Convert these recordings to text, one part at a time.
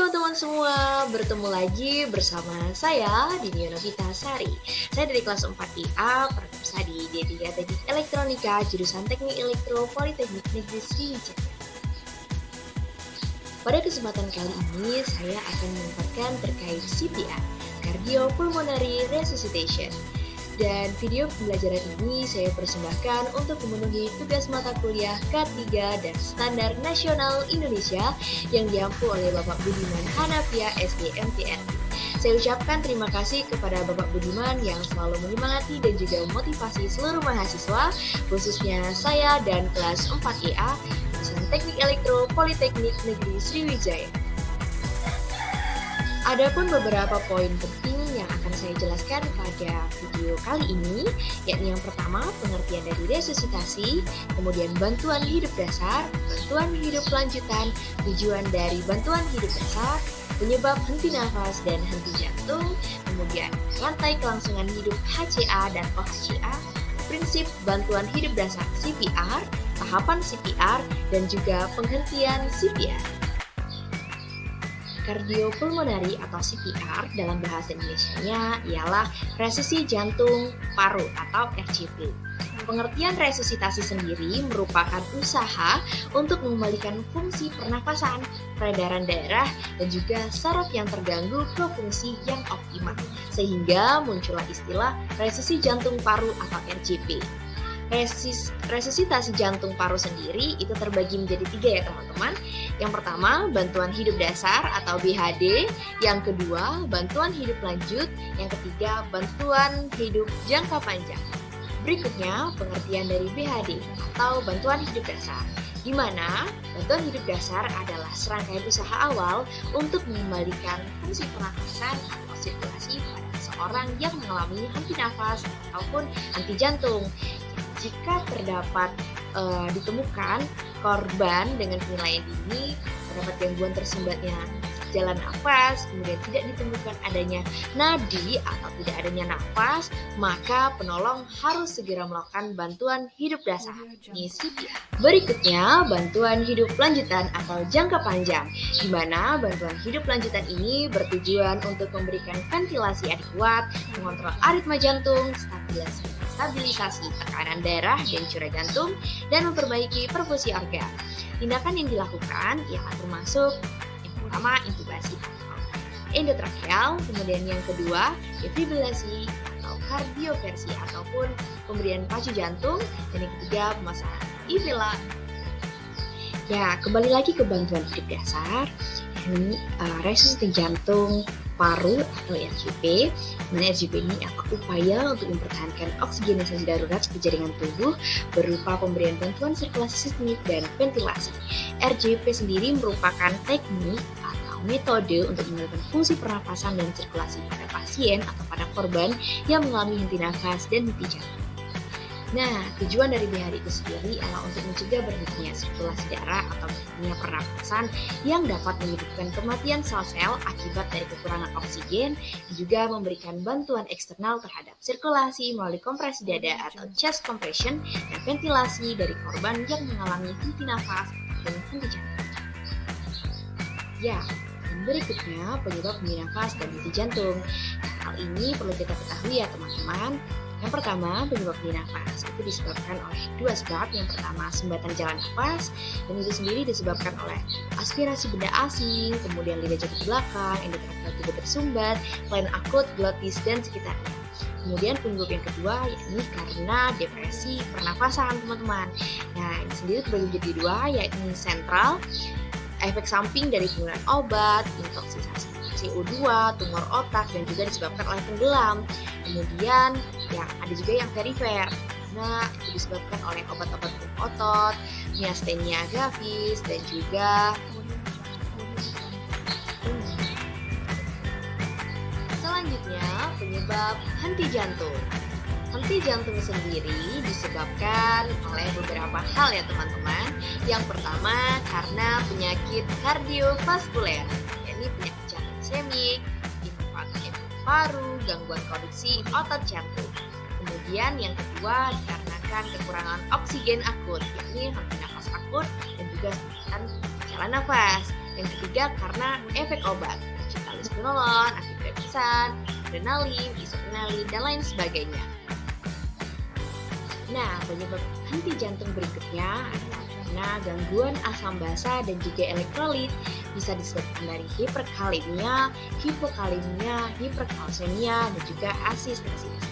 teman-teman semua, bertemu lagi bersama saya Dini Novita Sari. Saya dari kelas 4IA, program studi D3 Teknik Elektronika, jurusan Teknik Elektro Politeknik Negeri Sriwijaya. Pada kesempatan kali ini, saya akan memaparkan terkait CPR, Cardiopulmonary Resuscitation. Dan video pembelajaran ini saya persembahkan untuk memenuhi tugas mata kuliah K3 dan Standar Nasional Indonesia yang diampu oleh Bapak Budiman Hanafia SDMTN. Saya ucapkan terima kasih kepada Bapak Budiman yang selalu menyemangati dan juga memotivasi seluruh mahasiswa, khususnya saya dan kelas 4IA, jurusan Teknik Elektro Politeknik Negeri Sriwijaya. Adapun beberapa poin penting yang akan saya jelaskan pada video kali ini, yakni yang pertama pengertian dari resusitasi, kemudian bantuan hidup dasar, bantuan hidup lanjutan, tujuan dari bantuan hidup dasar, penyebab henti nafas dan henti jantung, kemudian rantai kelangsungan hidup HCA dan OHCA, prinsip bantuan hidup dasar CPR, tahapan CPR, dan juga penghentian CPR. Kardiopulmonari atau CPR dalam bahasa Indonesianya ialah resusi jantung paru atau RJP. Pengertian resusitasi sendiri merupakan usaha untuk mengembalikan fungsi pernafasan, peredaran darah, dan juga saraf yang terganggu ke fungsi yang optimal, sehingga muncullah istilah resusi jantung paru atau RJP. Resusitasi jantung paru sendiri itu terbagi menjadi 3 ya teman-teman. Yang pertama, bantuan hidup dasar atau BHD. Yang kedua, bantuan hidup lanjut. Yang ketiga, bantuan hidup jangka panjang. Berikutnya, pengertian dari BHD atau bantuan hidup dasar, di mana bantuan hidup dasar adalah serangkaian usaha awal untuk mengembalikan fungsi pernafasan atau sirkulasi pada seseorang yang mengalami henti nafas ataupun henti jantung. Jika terdapat ditemukan korban dengan penilaian dini, terdapat gangguan tersumbatnya jalan nafas, kemudian tidak ditemukan adanya nadi atau tidak adanya nafas, maka penolong harus segera melakukan bantuan hidup dasar, CPR. Berikutnya, bantuan hidup lanjutan atau jangka panjang, di mana bantuan hidup lanjutan ini bertujuan untuk memberikan ventilasi adekuat, mengontrol aritma jantung, stabilisasi tekanan darah dan cura jantung, dan memperbaiki perfusi organ. Tindakan yang dilakukan ialah termasuk yang pertama intubasi atau endotrakeal, kemudian yang kedua defibrilasi atau kardioversi ataupun pemberian pacu jantung, dan yang ketiga pemasangan ivela. Ya, kembali lagi ke bantuan hidup dasar, ini resusitasi jantung paru atau RJP. Mana RJP ini upaya untuk mempertahankan oksigenisasi darurat ke jaringan tubuh berupa pemberian bantuan sirkulasi sistemik dan ventilasi. RJP sendiri merupakan teknik atau metode untuk meningkatkan fungsi pernafasan dan sirkulasi pada pasien atau pada korban yang mengalami henti nafas dan henti jantung. Nah, tujuan dari BHD itu sendiri adalah untuk mencegah berhentinya sirkulasi darah atau berhentinya pernapasan yang dapat menyebabkan kematian sel-sel akibat dari kekurangan oksigen, dan juga memberikan bantuan eksternal terhadap sirkulasi melalui kompresi dada atau chest compression dan ventilasi dari korban yang mengalami henti nafas dan henti jantung. Ya, dan berikutnya penyebab henti nafas dan henti jantung. Hal ini perlu kita ketahui ya teman-teman. Yang pertama, penyebab henti nafas itu disebabkan oleh 2 sebab. Yang pertama, sumbatan jalan nafas, dan itu sendiri disebabkan oleh aspirasi benda asing, kemudian lidah jatuh ke belakang, endotrakeal juga tersumbat, kelainan akut, glotis, dan sekitarnya. Kemudian penyebab yang kedua yakni karena depresi pernafasan teman-teman. Nah, ini sendiri terbagi menjadi 2, yakni sentral, efek samping dari penggunaan obat, intoksikasi CO2, tumor otak, dan juga disebabkan oleh tenggelam. Kemudian ya ada juga yang perifer, nah itu disebabkan oleh obat-obat otot, miastenia gravis, dan juga selanjutnya penyebab henti jantung. Henti jantung sendiri disebabkan oleh beberapa hal ya teman-teman. Yang pertama karena penyakit kardiovaskuler, yakni penyakit jantung iskemik, infarksi paru, gangguan produksi otot jantung. Kemudian yang kedua dikarenakan kekurangan oksigen akut, yakni henti nafas akut dan juga sumbatan jalan nafas. Yang ketiga karena efek obat, acetylcholine, antitrypsin, adrenalin, isotretinoin, dan lain sebagainya. Nah, penyebab henti jantung berikutnya adalah karena gangguan asam basa dan juga elektrolit, bisa disebabkan dari hiperkalemia, hipokalemia, hiperkalsemia, dan juga asistesis.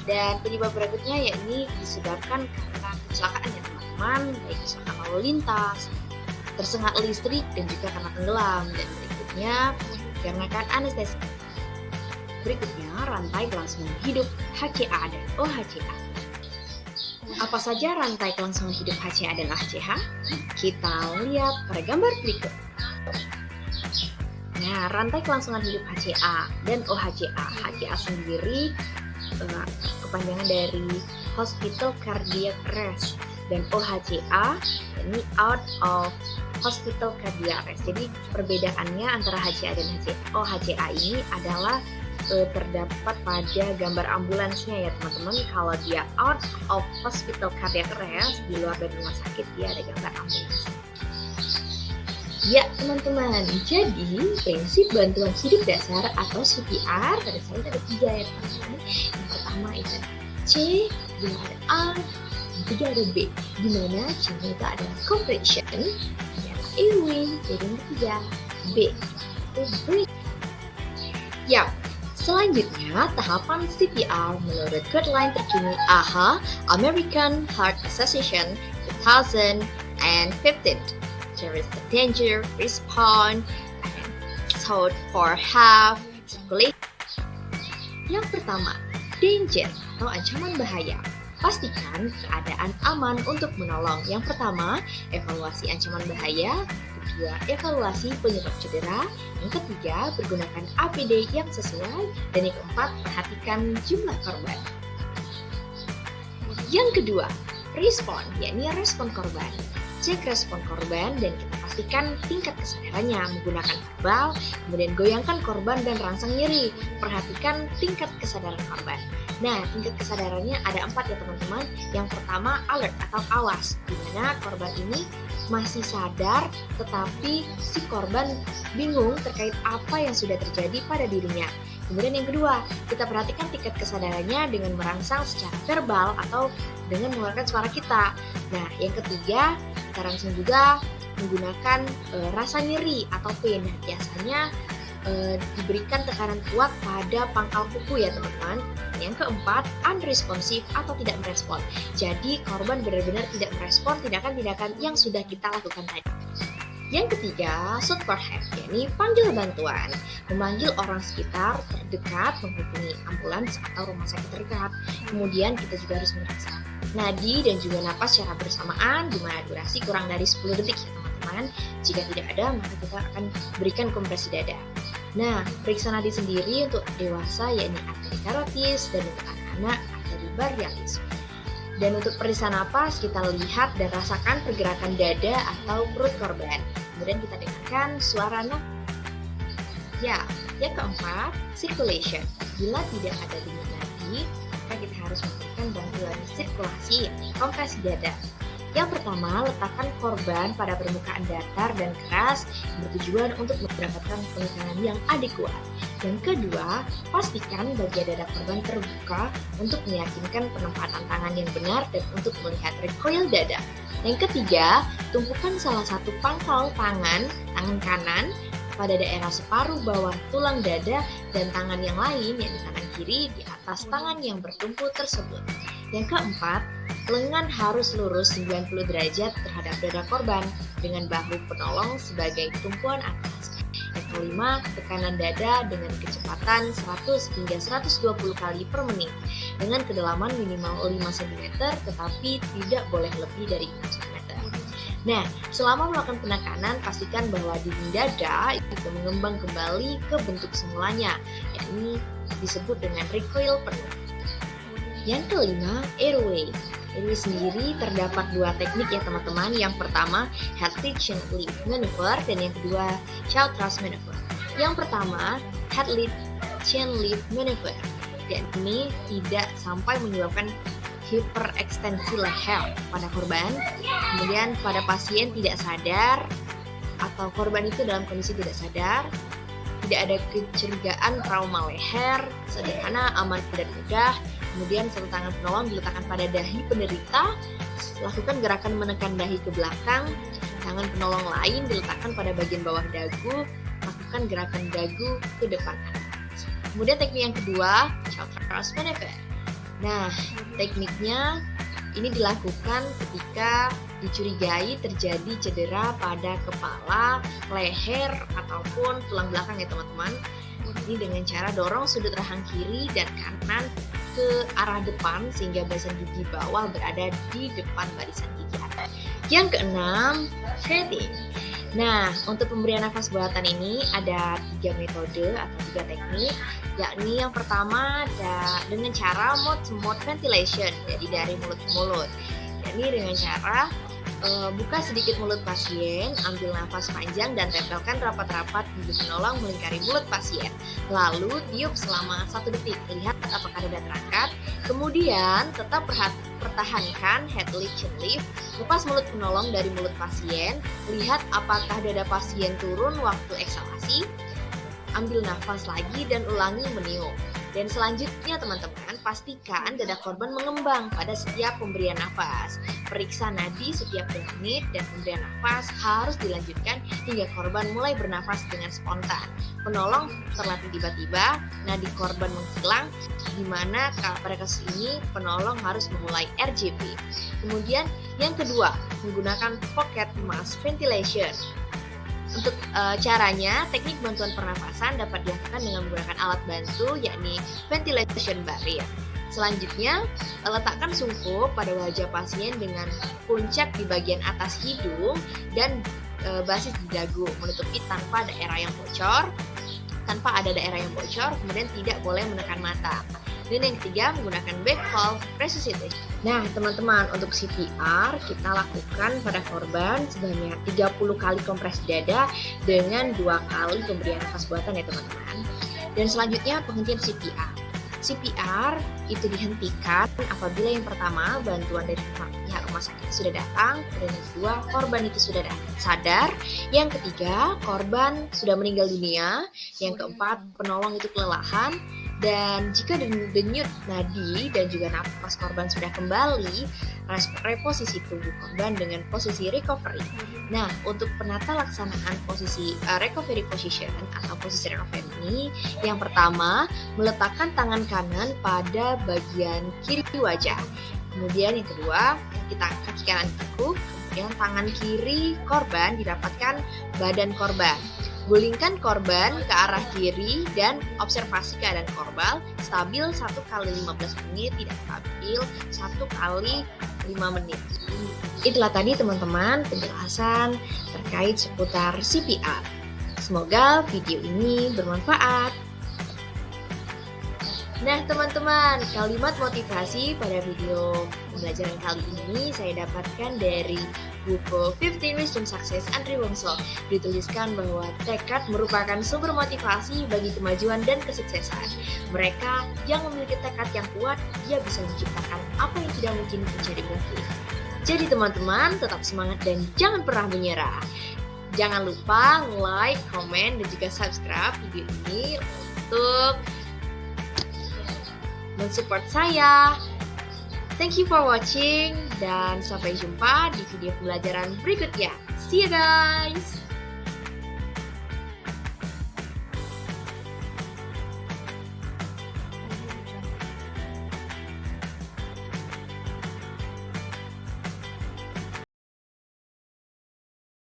Dan penyebab berikutnya yakni disebabkan karena kecelakaan ya teman-teman, baik kecelakaan lalu lintas, tersengat listrik, dan juga karena tenggelam. Dan berikutnya dikarenakan anestesi. Berikutnya rantai kelangsungan hidup HCA dan OHCA. Apa saja rantai kelangsungan hidup HCA dan OHCA? Kita lihat pada gambar berikut. Nah, rantai kelangsungan hidup HCA dan OHCA. HCA sendiri kepanjangan dari Hospital Cardiac Arrest, dan OHCA ini Out of Hospital Cardiac Arrest. Jadi perbedaannya antara HCA dan OHCA ini adalah terdapat pada gambar ambulansnya ya teman-teman. Kalau dia out of hospital cardiac arrest, di luar dari rumah sakit, dia ada gambar ambulans. Ya teman-teman, jadi prinsip bantuan hidup dasar atau CPR pada saat ada 3 ya teman-teman. Yang pertama itu ada C, kedua ada A, yang ketiga ada B. Dimana C itu adalah compression, adalah airway, jadi yang ketiga B itu breathing. Ya, selanjutnya tahapan CPR menurut guideline terkini AHA (American Heart Association 2015). There is the danger, respond, and thought for half circulation. Yang pertama, danger atau ancaman bahaya. Pastikan keadaan aman untuk menolong. Yang pertama, evaluasi ancaman bahaya. Kedua, evaluasi penyebab cedera. Yang ketiga, bergunakan APD yang sesuai. Dan yang keempat, perhatikan jumlah korban. Yang kedua, respon, yakni respon korban. Cek respon korban dan kita pastikan tingkat kesadarannya menggunakan verbal, kemudian goyangkan korban dan rangsang nyeri. Perhatikan tingkat kesadaran korban. Nah, tingkat kesadarannya ada 4 ya teman-teman. Yang pertama, alert atau awas, di mana korban ini masih sadar tetapi si korban bingung terkait apa yang sudah terjadi pada dirinya. Kemudian yang kedua, kita perhatikan tingkat kesadarannya dengan merangsang secara verbal atau dengan mengeluarkan suara kita. Nah, yang ketiga, kita rangsang juga menggunakan rasa nyeri atau pain. Nah, biasanya diberikan tekanan kuat pada pangkal kuku ya teman-teman. Yang keempat, unresponsive atau tidak merespon. Jadi korban benar-benar tidak merespon tindakan-tindakan yang sudah kita lakukan tadi. Yang ketiga, shout for help, yakni panggil bantuan, memanggil orang sekitar terdekat, menghubungi ambulans atau rumah sakit terdekat. Kemudian kita juga harus meriksa nadi dan juga napas secara bersamaan, di mana durasi kurang dari 10 detik ya teman-teman. Jika tidak ada, maka kita akan berikan kompresi dada. Nah, periksa nadi sendiri untuk dewasa yakni arteri karotis, dan untuk anak-anak arteri brachialis. Dan untuk periksa napas, kita lihat dan rasakan pergerakan dada atau perut korban. Kemudian kita dengarkan suara napas. Ya, yang keempat, circulation. Bila tidak ada denyut nadi, maka kita harus memberikan bantuan sirkulasi, kompresi dada. Yang pertama, letakkan korban pada permukaan datar dan keras bertujuan untuk mendapatkan penekanan yang adekuat. Yang kedua, pastikan bagian dada korban terbuka untuk meyakinkan penempatan tangan yang benar dan untuk melihat recoil dada. Yang ketiga, tumpukan salah satu pangkal tangan kanan, pada daerah separuh bawah tulang dada dan tangan yang lain, yakni tangan kiri, di atas tangan yang bertumpu tersebut. Yang keempat, lengan harus lurus 90 derajat terhadap dada korban dengan bahu penolong sebagai tumpuan atas. Yang kelima, tekanan dada dengan kecepatan 100 hingga 120 kali per menit dengan kedalaman minimal 5 cm tetapi tidak boleh lebih dari 5 cm. Nah, selama melakukan penekanan, pastikan bahwa dinding dada itu mengembang kembali ke bentuk semulanya, yakni disebut dengan recoil penuh. Yang kelima, airway. Airway sendiri terdapat 2 teknik ya teman-teman. Yang pertama, head chin lift maneuver, dan yang kedua, child thrust maneuver. Yang pertama, head chin lift maneuver. Dan ini tidak sampai menyebabkan hiperekstensi leher pada korban. Kemudian pada pasien tidak sadar atau korban itu dalam kondisi tidak sadar, tidak ada kecurigaan trauma leher, sederhana, aman dan mudah. Kemudian satu tangan penolong diletakkan pada dahi penderita, lakukan gerakan menekan dahi ke belakang. Tangan penolong lain diletakkan pada bagian bawah dagu, lakukan gerakan dagu ke depan. Kemudian teknik yang kedua, child trust maneuver. Nah, tekniknya ini dilakukan ketika dicurigai terjadi cedera pada kepala, leher, ataupun tulang belakang ya teman-teman. Ini dengan cara dorong sudut rahang kiri dan kanan ke arah depan sehingga barisan gigi bawah berada di depan barisan gigi atas. Yang keenam, breathing. Nah, untuk pemberian nafas buatan ini ada 3 metode atau 3 teknik, yakni yang pertama dengan cara mouth-to-mouth ventilation, jadi dari mulut ke mulut. Yakni dengan cara buka sedikit mulut pasien, ambil nafas panjang dan tempelkan rapat-rapat hidung penolong melingkari mulut pasien. Lalu tiup selama 1 detik, lihat apakah dada terangkat. Kemudian tetap pertahankan head lift, chin lift, lepas mulut penolong dari mulut pasien, lihat apakah dada pasien turun waktu eksalasi, ambil nafas lagi dan ulangi meniup. Dan selanjutnya teman-teman, pastikan dada korban mengembang pada setiap pemberian nafas. Periksa nadi setiap 2 menit dan pemberian nafas harus dilanjutkan hingga korban mulai bernafas dengan spontan. Penolong terlatih tiba-tiba, nadi korban menghilang, di mana pada kasus ini penolong harus memulai RJP. Kemudian yang kedua, menggunakan pocket mask ventilation. Untuk caranya, teknik bantuan pernafasan dapat dilakukan dengan menggunakan alat bantu, yakni ventilation barrier. Selanjutnya, letakkan sungkup pada wajah pasien dengan puncak di bagian atas hidung dan basis di dagu, menutupi tanpa ada daerah yang bocor, kemudian tidak boleh menekan mata. Dan yang ketiga, menggunakan back valve resuscitation. Nah, teman-teman, untuk CPR kita lakukan pada korban sebanyak 30 kali kompres dada dengan 2 kali pemberian nafas buatan ya teman-teman. Dan selanjutnya penghentian CPR. CPR itu dihentikan apabila yang pertama bantuan dari pihak rumah sakit sudah datang, dan yang kedua korban itu sudah sadar, yang ketiga korban sudah meninggal dunia, yang keempat penolong itu kelelahan, dan jika denyut nadi dan juga nafas korban sudah kembali, reposisi tubuh korban dengan posisi recovery. Nah, untuk penata laksanaan posisi recovery position atau posisi recovery ini, yang pertama meletakkan tangan kanan pada bagian kiri wajah. Kemudian yang kedua, kita kaki kanan tekuk, kemudian tangan kiri korban dirapatkan badan korban. Gulingkan korban ke arah kiri dan observasi keadaan korban stabil 1 kali 15 menit, tidak stabil 1 kali 5 menit. Itulah tadi teman-teman penjelasan terkait seputar CPR. Semoga video ini bermanfaat. Nah teman-teman, kalimat motivasi pada video pembelajaran kali ini saya dapatkan dari buku 15 Wisdom Success Andrew Wongso. Dituliskan bahwa tekad merupakan sumber motivasi bagi kemajuan dan kesuksesan. Mereka yang memiliki tekad yang kuat, dia bisa menciptakan apa yang tidak mungkin menjadi mungkin. Jadi teman-teman, tetap semangat dan jangan pernah menyerah. Jangan lupa like, komen, dan juga subscribe video ini untuk mensupport saya. Thank you for watching dan sampai jumpa di video pembelajaran berikutnya. See you guys!